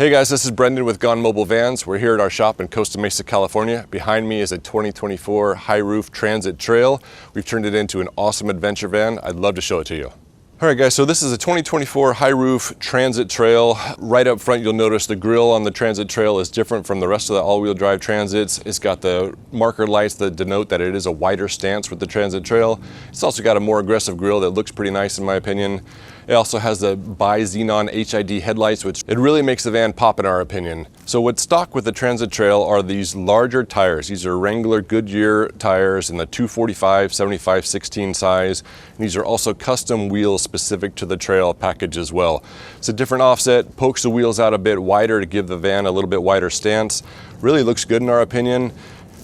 Hey guys, this is Brendan with Gone Mobile Vans. We're here at our shop in Costa Mesa, California. Behind me is a 2024 high roof transit trail. We've turned it into an awesome adventure van. I'd love to show it to you. All right guys, so this is a 2024 high roof transit trail. Right up front, you'll notice the grille on the transit trail is different from the rest of the all-wheel drive transits. It's got the marker lights that denote that it is a wider stance with the transit trail. It's also got a more aggressive grille that looks pretty nice in my opinion. It also has the bi-xenon HID headlights, which it really makes the van pop in our opinion. So what's stock with the transit trail are these larger tires. These are Wrangler Goodyear tires in the 245, 75, 16 size. And these are also custom wheels specific to the trail package as well. It's a different offset, pokes the wheels out a bit wider to give the van a little bit wider stance. Really looks good in our opinion.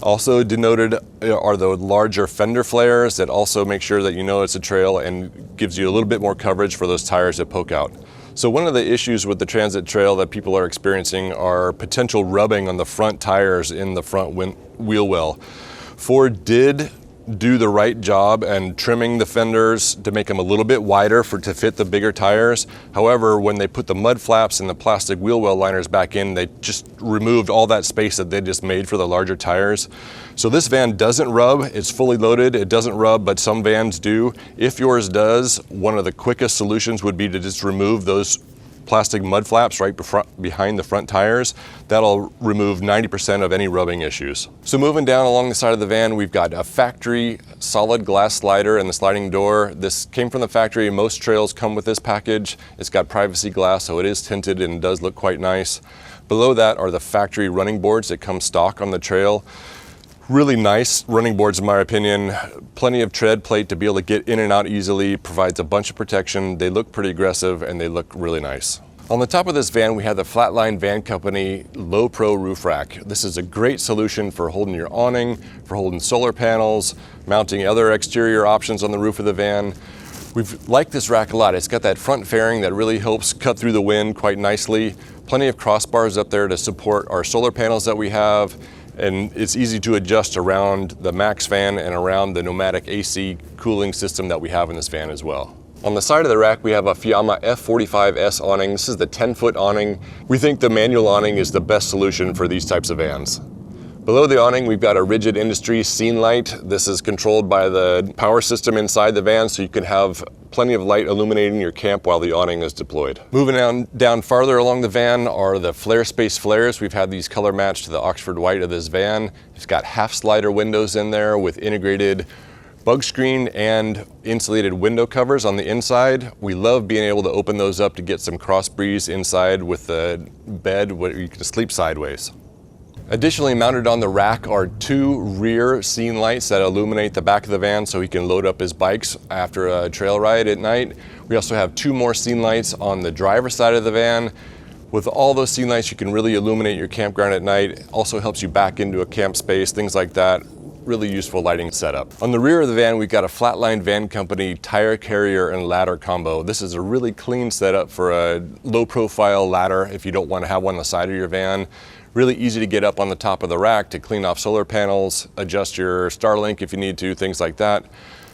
Also denoted are the larger fender flares that also make sure that you know it's a trail and gives you a little bit more coverage for those tires that poke out. So one of the issues with the transit trail that people are experiencing are potential rubbing on the front tires in the front wheel well. Ford did do the right job and trimming the fenders to make them a little bit wider to fit the bigger tires. However, when they put the mud flaps and the plastic wheel well liners back in, they just removed all that space that they just made for the larger tires. So this van doesn't rub, it's fully loaded, it doesn't rub, but some vans do. If yours does, one of the quickest solutions would be to just remove those plastic mud flaps right behind the front tires. That'll remove 90% of any rubbing issues. So moving down along the side of the van, we've got a factory solid glass slider and the sliding door. This came from the factory. Most trails come with this package. It's got privacy glass, so it is tinted and does look quite nice. Below that are the factory running boards that come stock on the trail. Really nice running boards in my opinion. Plenty of tread plate to be able to get in and out easily, provides a bunch of protection. They look pretty aggressive and they look really nice. On the top of this van, we have the Flatline Van Company Low Pro Roof Rack. This is a great solution for holding your awning, for holding solar panels, mounting other exterior options on the roof of the van. We've liked this rack a lot. It's got that front fairing that really helps cut through the wind quite nicely. Plenty of crossbars up there to support our solar panels that we have. And it's easy to adjust around the Max fan and around the pneumatic AC cooling system that we have in this van as well. On the side of the rack, we have a Fiamma F45S awning. This is the 10-foot awning. We think the manual awning is the best solution for these types of vans. Below the awning, we've got a Rigid Industries scene light. This is controlled by the power system inside the van, so you can have plenty of light illuminating your camp while the awning is deployed. Moving down farther along the van are the Flare Space flares. We've had these color matched to the Oxford white of this van. It's got half slider windows in there with integrated bug screen and insulated window covers on the inside. We love being able to open those up to get some cross breeze inside with the bed where you can sleep sideways. Additionally, mounted on the rack are two rear scene lights that illuminate the back of the van so he can load up his bikes after a trail ride at night. We also have two more scene lights on the driver's side of the van. With all those scene lights, you can really illuminate your campground at night. It also helps you back into a camp space, things like that. Really useful lighting setup. On the rear of the van, we've got a Flatline Van Company tire carrier and ladder combo. This is a really clean setup for a low profile ladder if you don't want to have one on the side of your van. Really easy to get up on the top of the rack to clean off solar panels, adjust your Starlink if you need to, things like that.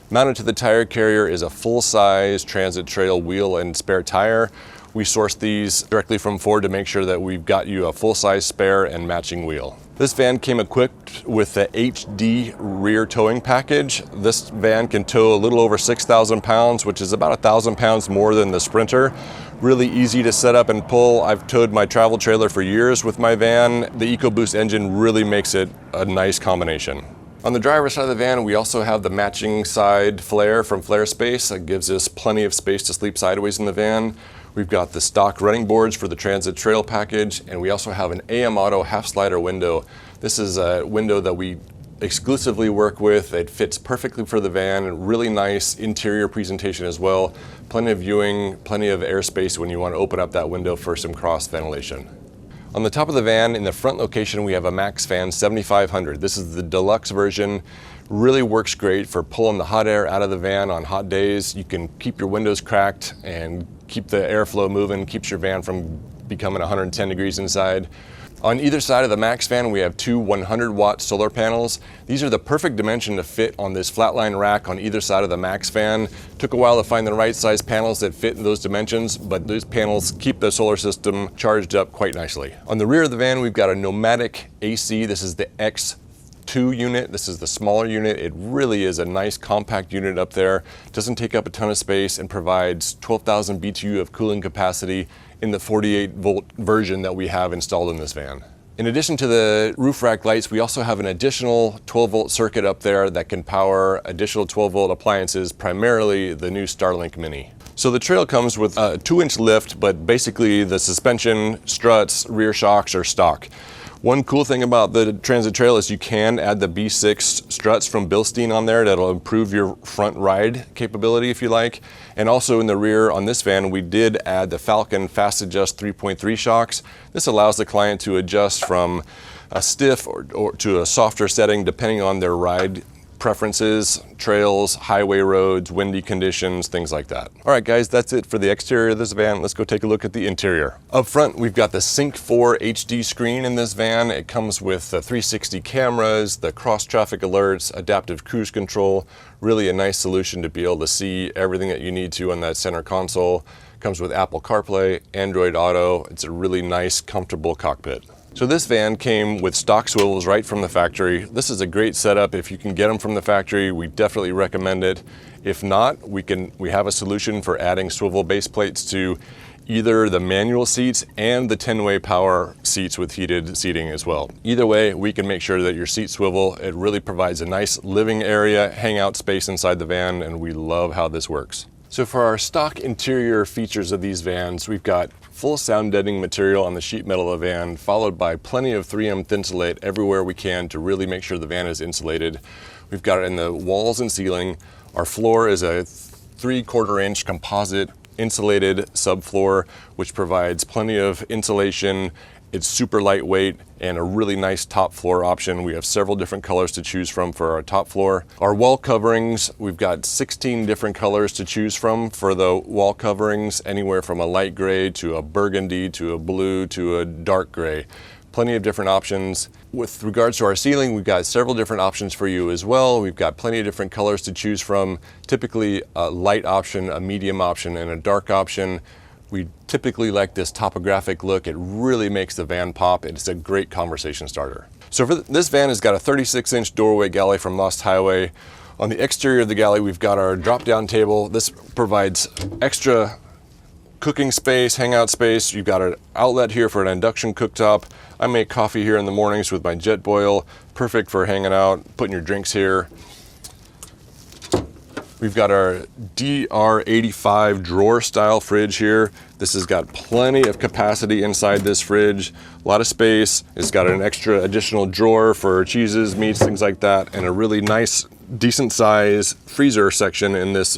Mounted to the tire carrier is a full-size transit trail wheel and spare tire. We sourced these directly from Ford to make sure that we've got you a full-size spare and matching wheel. This van came equipped with the HD rear towing package. This van can tow a little over 6,000 pounds, which is about 1,000 pounds more than the Sprinter. Really easy to set up and pull. I've towed my travel trailer for years with my van. The EcoBoost engine really makes it a nice combination. On the driver's side of the van, we also have the matching side flare from Flare Space. That gives us plenty of space to sleep sideways in the van. We've got the stock running boards for the transit trail package, and we also have an AM Auto half slider window. This is a window that we exclusively work with. It fits perfectly for the van, really nice interior presentation as well. Plenty of viewing, plenty of airspace when you want to open up that window for some cross ventilation. On the top of the van, in the front location, we have a Max Fan 7500. This is the deluxe version. Really works great for pulling the hot air out of the van on hot days. You can keep your windows cracked and keep the airflow moving, keeps your van from becoming 110 degrees inside. On either side of the Max fan, we have two 100-watt solar panels. These are the perfect dimension to fit on this flatline rack on either side of the Max fan. Took a while to find the right size panels that fit in those dimensions, but those panels keep the solar system charged up quite nicely. On the rear of the van, we've got a pneumatic AC. This is the X2 unit. This is the smaller unit. It really is a nice compact unit up there. Doesn't take up a ton of space and provides 12,000 BTU of cooling capacity in the 48-volt version that we have installed in this van. In addition to the roof rack lights, we also have an additional 12-volt circuit up there that can power additional 12-volt appliances, primarily the new Starlink Mini. So the Trail comes with a 2-inch lift, but basically the suspension, struts, rear shocks are stock. One cool thing about the Transit Trail is you can add the B6 struts from Bilstein on there. That'll improve your front ride capability if you like. And also in the rear on this van, we did add the Falcon Fast Adjust 3.3 shocks. This allows the client to adjust from a stiff or to a softer setting depending on their ride preferences, trails, highway roads, windy conditions, things like that. All right, guys, that's it for the exterior of this van. Let's go take a look at the interior. Up front, we've got the Sync 4 HD screen in this van. It comes with the 360 cameras, the cross-traffic alerts, adaptive cruise control. Really a nice solution to be able to see everything that you need to on that center console. Comes with Apple CarPlay, Android Auto. It's a really nice, comfortable cockpit. So this van came with stock swivels right from the factory. This is a great setup. If you can get them from the factory, we definitely recommend it. If not, we have a solution for adding swivel base plates to either the manual seats and the 10-way power seats with heated seating as well. Either way, we can make sure that your seats swivel. It really provides a nice living area, hangout space inside the van, and we love how this works. So for our stock interior features of these vans, we've got full sound deadening material on the sheet metal of the van, followed by plenty of 3M Thinsulate everywhere we can to really make sure the van is insulated. We've got it in the walls and ceiling. Our floor is a 3/4 inch composite insulated subfloor, which provides plenty of insulation. It's super lightweight and a really nice top floor option. We have several different colors to choose from for our top floor. Our wall coverings, we've got 16 different colors to choose from for the wall coverings, anywhere from a light gray to a burgundy to a blue to a dark gray. Plenty of different options. With regards to our ceiling, we've got several different options for you as well. We've got plenty of different colors to choose from, typically a light option, a medium option, and a dark option. We typically like this topographic look. It really makes the van pop. It's a great conversation starter. So for this van has got a 36-inch doorway galley from Lost Highway. On the exterior of the galley, we've got our drop-down table. This provides extra cooking space, hangout space. You've got an outlet here for an induction cooktop. I make coffee here in the mornings with my jet boil. Perfect for hanging out, putting your drinks here. We've got our DR85 drawer style fridge here. This has got plenty of capacity inside this fridge, a lot of space. It's got an extra additional drawer for cheeses, meats, things like that, and a really nice, decent size freezer section in this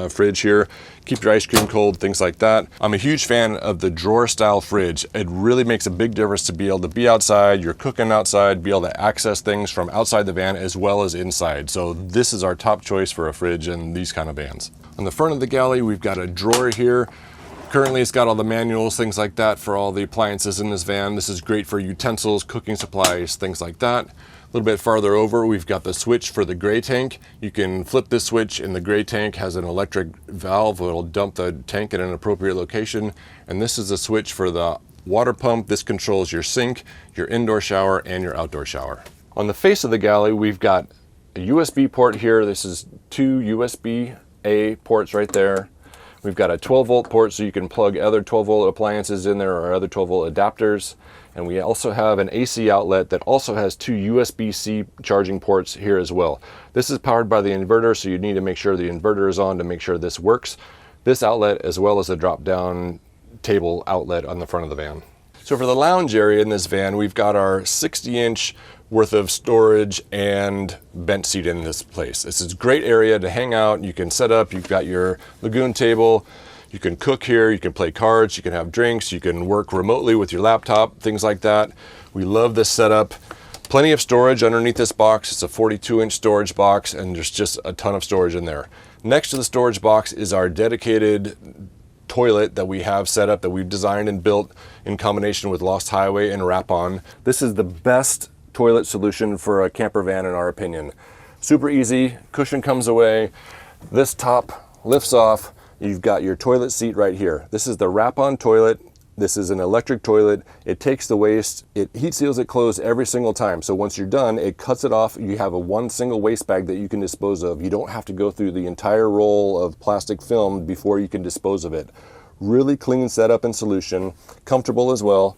fridge here. Keep your ice cream cold, things like that. I'm a huge fan of the drawer style fridge. It really makes a big difference to be able to be outside, you're cooking outside, be able to access things from outside the van as well as inside. So this is our top choice for a fridge in these kind of vans. On the front of the galley, we've got a drawer here. Currently it's got all the manuals, things like that for all the appliances in this van. This is great for utensils, cooking supplies, things like that. A little bit farther over, we've got the switch for the gray tank. You can flip this switch and the gray tank has an electric valve that'll dump the tank in an appropriate location. And this is a switch for the water pump. This controls your sink, your indoor shower, and your outdoor shower. On the face of the galley, we've got a USB port here. This is two USB-A ports right there. We've got a 12-volt port so you can plug other 12-volt appliances in there or other 12-volt adapters. And we also have an AC outlet that also has two USB-C charging ports here as well. This is powered by the inverter, so you need to make sure the inverter is on to make sure this works. This outlet as well as a drop-down table outlet on the front of the van. So for the lounge area in this van, we've got our 60-inch worth of storage and bench seat in this place. This is a great area to hang out. You can set up, you've got your lagoon table, you can cook here, you can play cards, you can have drinks, you can work remotely with your laptop, things like that. We love this setup. Plenty of storage underneath this box. It's a 42-inch storage box and there's just a ton of storage in there. Next to the storage box is our dedicated toilet that we have set up, that we've designed and built in combination with Lost Highway and Wrap-On. This is the best toilet solution for a camper van in our opinion. Super easy, cushion comes away, this top lifts off, you've got your toilet seat right here. This is the Wrap-On toilet. This is an electric toilet. It takes the waste, it heat seals it closed every single time. So once you're done, it cuts it off. You have one single waste bag that you can dispose of. You don't have to go through the entire roll of plastic film before you can dispose of it. Really clean setup and solution, comfortable as well.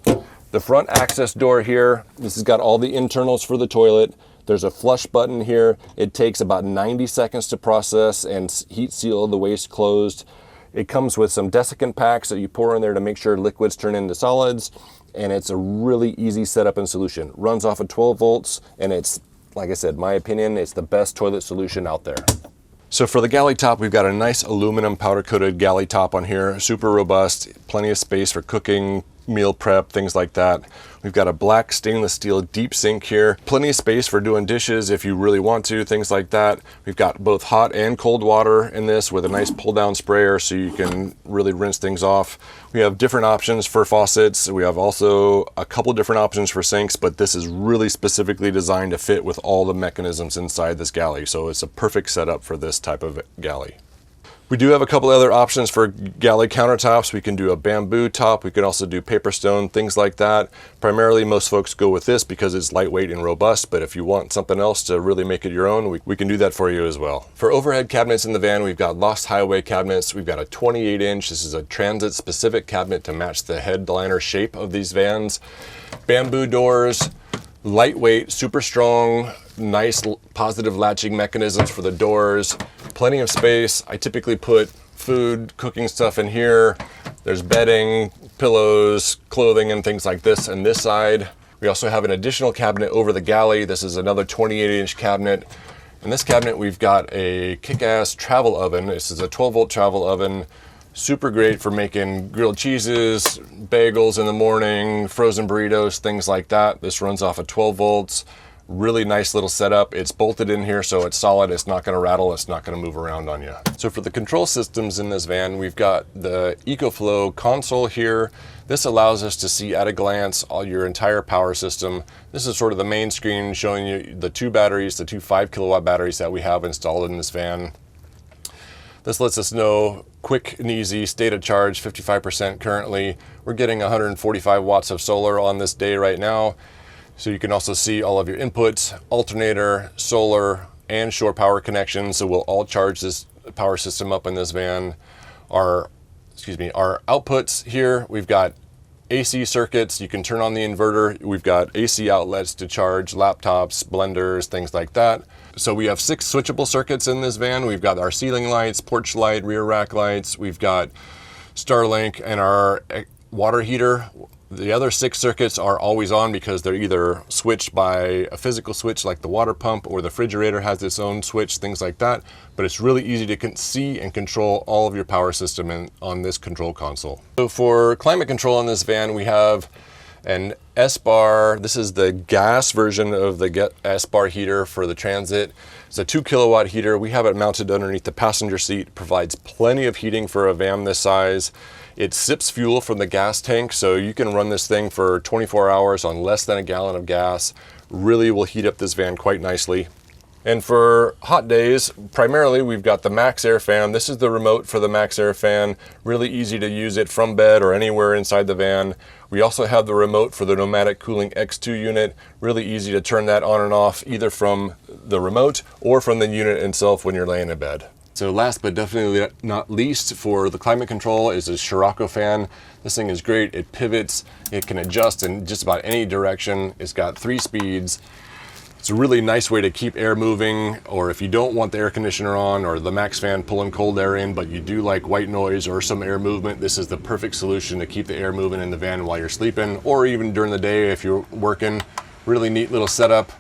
The front access door here, this has got all the internals for the toilet. There's a flush button here. It takes about 90 seconds to process and heat seal the waste closed. It comes with some desiccant packs that you pour in there to make sure liquids turn into solids, and it's a really easy setup and solution. Runs off of 12 volts, and it's, like I said, my opinion, it's the best toilet solution out there. So for the Galley top, we've got a nice aluminum powder-coated Galley top on here, super robust, plenty of space for cooking, meal prep, things like that. We've got a black stainless steel deep sink here, plenty of space for doing dishes if you really want to, things like that. We've got both hot and cold water in this with a nice pull down sprayer so you can really rinse things off. We have different options for faucets. We have also a couple different options for sinks, but this is really specifically designed to fit with all the mechanisms inside this Galley. So it's a perfect setup for this type of Galley. We do have a couple other options for Galley countertops. We can do a bamboo top. We can also do paper stone, things like that. Primarily, most folks go with this because it's lightweight and robust, but if you want something else to really make it your own, we can do that for you as well. For overhead cabinets in the van, we've got Lost Highway cabinets. We've got a 28-inch. This is a transit-specific cabinet to match the headliner shape of these vans. Bamboo doors, lightweight, super strong, nice positive latching mechanisms for the doors, plenty of space. I typically put food, cooking stuff in here. There's bedding, pillows, clothing, and things like this on this side. We also have an additional cabinet over the Galley. This is another 28-inch cabinet. In this cabinet, we've got a kick-ass travel oven. This is a 12-volt travel oven. Super great for making grilled cheeses, bagels in the morning, frozen burritos, things like that. This runs off of 12 volts. Really nice little setup. It's bolted in here so it's solid. It's not going to rattle. It's not going to move around on you. So for the control systems in this van, we've got the EcoFlow console here. This allows us to see at a glance all your entire power system. This is sort of the main screen showing you the two batteries, the two 5 kilowatt batteries that we have installed in this van. This lets us know quick and easy state of charge, 55% currently. We're getting 145 watts of solar on this day right now. So you can also see all of your inputs, alternator, solar, and shore power connections. So we'll all charge this power system up in this van. Our outputs here, we've got AC circuits. You can turn on the inverter. We've got AC outlets to charge laptops, blenders, things like that. So we have 6 switchable circuits in this van. We've got our ceiling lights, porch light, rear rack lights. We've got Starlink and our water heater. The other 6 circuits are always on because they're either switched by a physical switch like the water pump, or the refrigerator has its own switch, things like that. But it's really easy to see and control all of your power system on this control console. So for climate control on this van, we have an S-bar. This is the gas version of the S-bar heater for the Transit. It's a 2 kilowatt heater. We have it mounted underneath the passenger seat. Provides plenty of heating for a van this size. It sips fuel from the gas tank, so you can run this thing for 24 hours on less than a gallon of gas. Really will heat up this van quite nicely. And for hot days, primarily we've got the Max Air fan. This is the remote for the Max Air fan. Really easy to use it from bed or anywhere inside the van. We also have the remote for the Nomadic Cooling X2 unit. Really easy to turn that on and off either from the remote or from the unit itself when you're laying in bed. So last but definitely not least, for the climate control is a Scirocco fan. This thing is great. It pivots, it can adjust in just about any direction. It's got 3 speeds. It's a really nice way to keep air moving, or if you don't want the air conditioner on or the Max fan pulling cold air in, but you do like white noise or some air movement, this is the perfect solution to keep the air moving in the van while you're sleeping, or even during the day if you're working. Really neat little setup.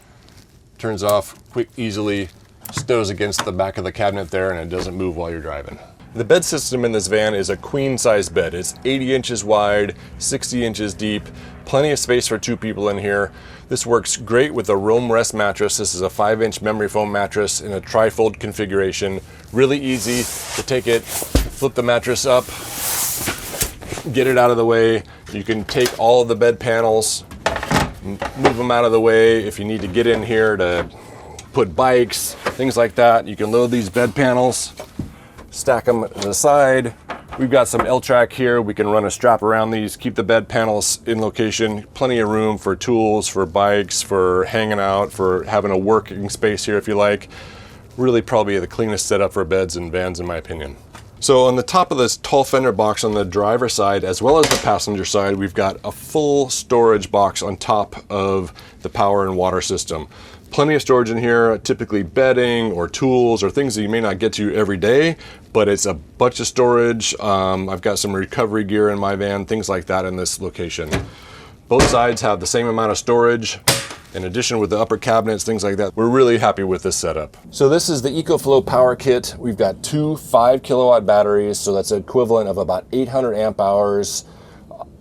Turns off quick, easily. Stows against the back of the cabinet there, and it doesn't move while you're driving. The bed system in this van is a queen size bed. It's 80 inches wide, 60 inches deep, Plenty of space for 2 people in here. This works great with a Roam Rest mattress. This is a 5-inch memory foam mattress in a tri-fold configuration. Really easy to take it, flip the mattress up, get it out of the way. You can take all of the bed panels, move them out of the way. If you need to get in here to put bikes, things like that, you can load these bed panels, stack them to the side. We've got some L-track here. We can run a strap around these, keep the bed panels in location. Plenty of room for tools, for bikes, for hanging out, for having a working space here if you like. Really probably the cleanest setup for beds and vans in my opinion. So on the top of this tall fender box on the driver's side, as well as the passenger side, we've got a full storage box on top of the power and water system. Plenty of storage in here, typically bedding or tools or things that you may not get to every day, but it's a bunch of storage. I've got some recovery gear in my van, things like that in this location. Both sides have the same amount of storage. In addition with the upper cabinets, things like that, we're really happy with this setup. So this is the EcoFlow power kit. We've got 2 5-kilowatt batteries, so that's equivalent of about 800 amp hours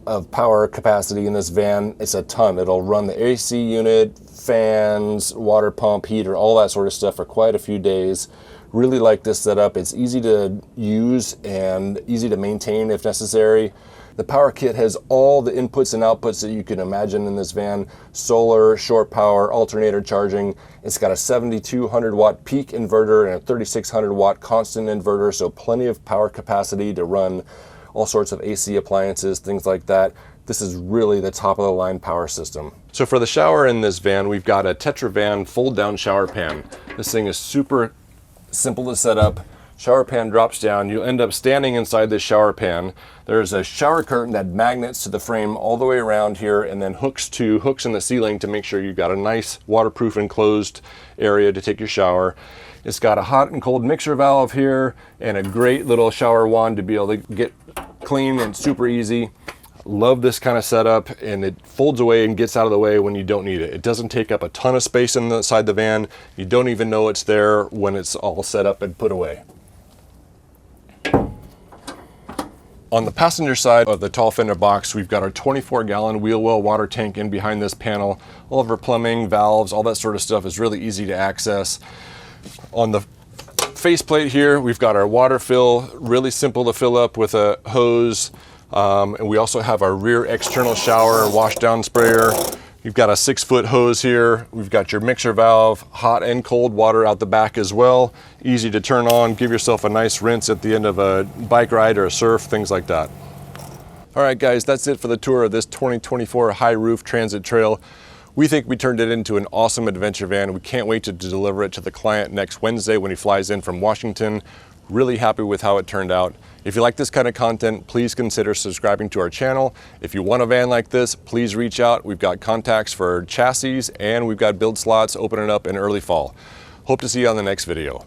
of power capacity in this van. It's a ton. It'll run the AC unit, fans, water pump, heater, all that sort of stuff for quite a few days. Really like this setup. It's easy to use and easy to maintain if necessary. The power kit has all the inputs and outputs that you can imagine in this van. Solar, short power, alternator charging. It's got a 7,200 watt peak inverter and a 3,600 watt constant inverter, so plenty of power capacity to run all sorts of AC appliances, things like that. This is really the top of the line power system. So for the shower in this van, we've got a Tetravan fold down shower pan. This thing is super simple to set up. Shower pan drops down. You'll end up standing inside this shower pan. There's a shower curtain that magnets to the frame all the way around here and then hooks in the ceiling to make sure you've got a nice waterproof enclosed area to take your shower. It's got a hot and cold mixer valve here and a great little shower wand to be able to get clean and super easy. Love this kind of setup, and it folds away and gets out of the way when you don't need it. It doesn't take up a ton of space inside the van. You don't even know it's there when it's all set up and put away. On the passenger side of the tall fender box, we've got our 24-gallon wheel well water tank in behind this panel. All of our plumbing, valves, all that sort of stuff is really easy to access. On the faceplate here, we've got our water fill, really simple to fill up with a hose. And we also have our rear external shower wash down sprayer. You've got a 6-foot hose here. We've got your mixer valve, hot and cold water out the back as well. Easy to turn on, give yourself a nice rinse at the end of a bike ride or a surf, things like that. All right guys, that's it for the tour of this 2024 high roof transit trail. We think we turned it into an awesome adventure van. We can't wait to deliver it to the client next Wednesday when he flies in from Washington. Really happy with how it turned out. If you like this kind of content, please consider subscribing to our channel. If you want a van like this, please reach out. We've got contacts for chassis and we've got build slots opening up in early fall. Hope to see you on the next video.